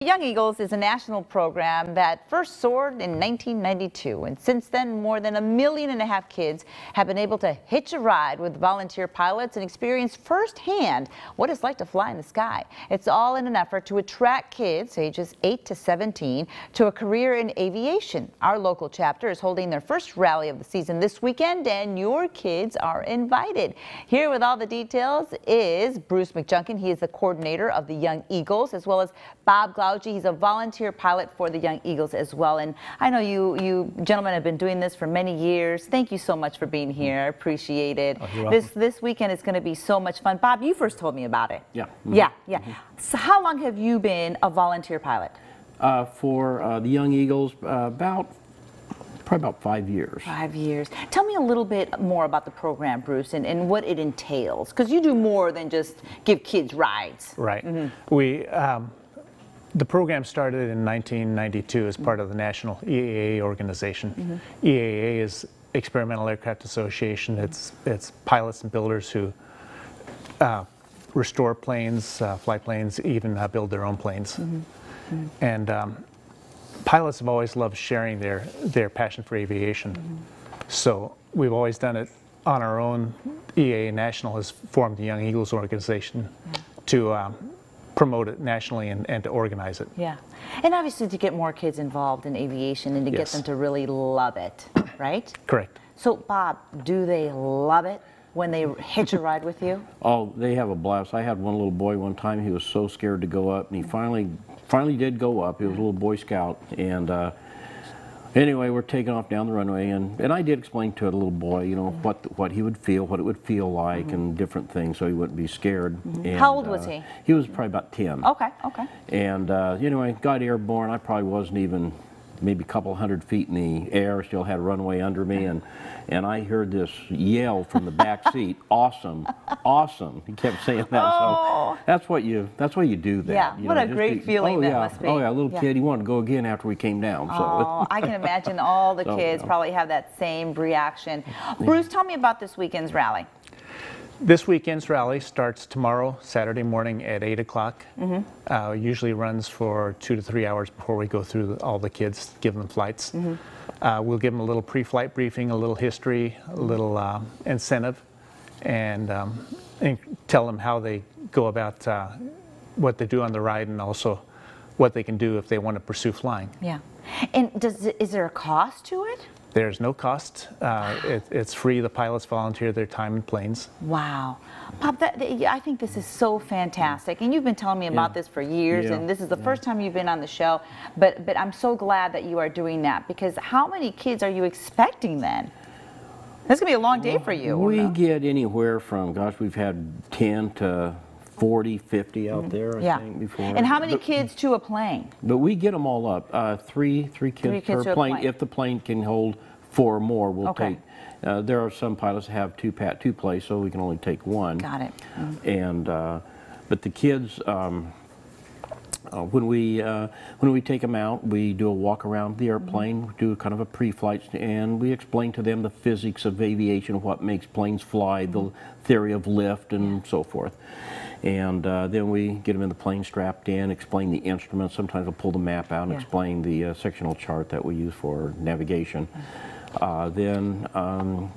Young Eagles is a national program that first soared in 1992, and since then more than 1.5 million kids have been able to hitch a ride with volunteer pilots and experience firsthand what it's like to fly in the sky. It's all in an effort to attract kids ages 8 to 17 to a career in aviation. Our local chapter is holding their first rally of the season this weekend, and your kids are invited. Here with all the details is Bruce McJunkin. He is the coordinator of the Young Eagles, as well as Bob Glauge. He's a volunteer pilot for the Young Eagles as well. And I know you gentlemen have been doing this for many years. Thank you so much for being here. I appreciate it. Oh, you're welcome. This weekend is going to be so much fun. Bob, you first told me about it. Yeah. Yeah. So how long have you been a volunteer pilot? For the Young Eagles, probably about 5 years. 5 years. Tell me a little bit more about the program, Bruce, and what it entails, because you do more than just give kids rides. Right. The program started in 1992 as part of the national EAA organization. EAA is Experimental Aircraft Association. It's pilots and builders who restore planes, fly planes, even build their own planes. And pilots have always loved sharing their passion for aviation. So we've always done it on our own. EAA National has formed the Young Eagles organization to promote it nationally and to organize it. Yeah, and obviously to get more kids involved in aviation and to get them to really love it, right? Correct. So Bob, do they love it when they hitch a ride with you? Oh, they have a blast. I had one little boy one time. He was so scared to go up, and he finally did go up. He was a little Boy Scout, and anyway, we're taking off down the runway, and I did explain to the little boy, you know, what he would feel, what it would feel like, and different things, so he wouldn't be scared. And, how old was he? He was probably about 10. Okay. And anyway, got airborne. I probably wasn't even maybe a couple hundred feet in the air. Still had a runway under me, and I heard this yell from the back seat. Awesome, awesome. He kept saying that. So that's why you do that. Yeah. What a great feeling that must be. Oh yeah, a little kid. He wanted to go again after we came down. So. Oh, I can imagine all the kids probably have that same reaction. Bruce, tell me about this weekend's rally. This weekend's rally starts tomorrow, Saturday morning at 8 o'clock. Usually runs for 2 to 3 hours before we go through all the kids, give them flights. We'll give them a little pre-flight briefing, a little history, a little incentive, and tell them how they go about what they do on the ride, and also what they can do if they want to pursue flying. Yeah. And is there a cost to it? There's no cost. It's free. The pilots volunteer their time in planes. Wow. Bob, I think this is so fantastic. And you've been telling me about this for years, and this is the first time you've been on the show. But I'm so glad that you are doing that, because how many kids are you expecting then? This is going to be a long day for you. We get anywhere from, gosh, we've had 10 to 40, 50 out there, I think, before. And how many kids to a plane? But we get them all up. Three kids per plane. If the plane can hold 4 or more, we'll take. There are some pilots that have two planes, so we can only take 1. Got it. And but the kids, when we take them out, we do a walk around the airplane, we do kind of a pre-flight, and we explain to them the physics of aviation, what makes planes fly, the theory of lift, and so forth. And then we get them in the plane strapped in, explain the instruments. Sometimes we'll pull the map out and explain the sectional chart that we use for navigation. Then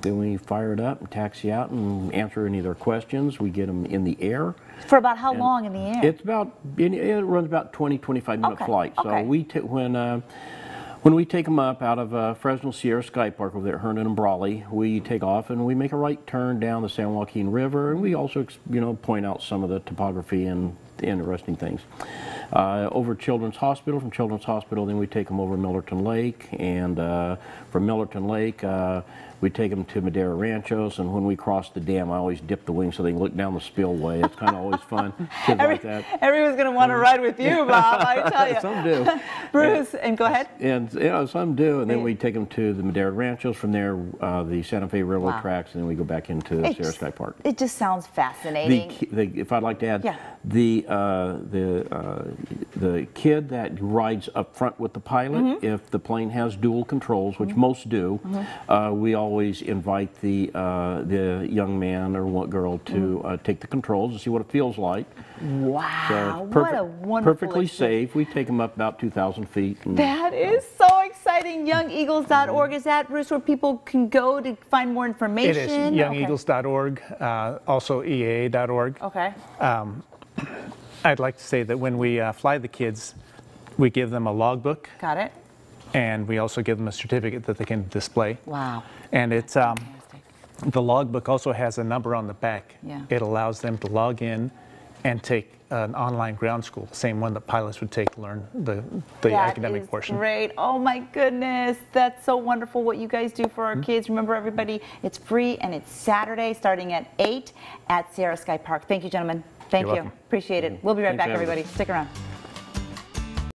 we fire it up and taxi out and answer any of their questions. We get them in the air. For about how long in the air? It's it runs about 20, 25-minute flight. So when we take them up out of Fresno Sierra Sky Park over there at Herndon and Brawley, we take off and we make a right turn down the San Joaquin River, and we also, point out some of the topography and the interesting things. Over Children's Hospital, from Children's Hospital, then we take them over Millerton Lake, and from Millerton Lake, we take them to Madera Ranchos, and when we cross the dam, I always dip the wings so they can look down the spillway. It's kind of always fun. Kids like that. Everyone's going to want to ride with you, Bob, I tell you. Some do. Bruce, and go ahead. And some do, and then we take them to the Madera Ranchos. From there, the Santa Fe Railroad tracks, and then we go back into Sierra Sky Park. It just sounds fascinating. If I'd like to add, the kid that rides up front with the pilot, if the plane has dual controls, which most do, we always always invite the young man or girl to take the controls and see what it feels like. Wow, So what a wonderful perfectly experience. safe. We take them up about 2,000 feet. That is so exciting. YoungEagles.org, is that, Bruce, where people can go to find more information? It is YoungEagles.org, also EAA.org. Okay. I'd like to say that when we fly the kids, we give them a logbook. Got it. And we also give them a certificate that they can display. Wow. And it's the logbook also has a number on the back. Yeah. It allows them to log in and take an online ground school, the same one that pilots would take to learn the academic portion. Great. Oh my goodness. That's so wonderful what you guys do for our kids. Remember, everybody, it's free and it's Saturday starting at 8 at Sierra Sky Park. Thank you, gentlemen. Thank You're you. welcome. Appreciate it. We'll be right Thanks, back, everybody. Stick around.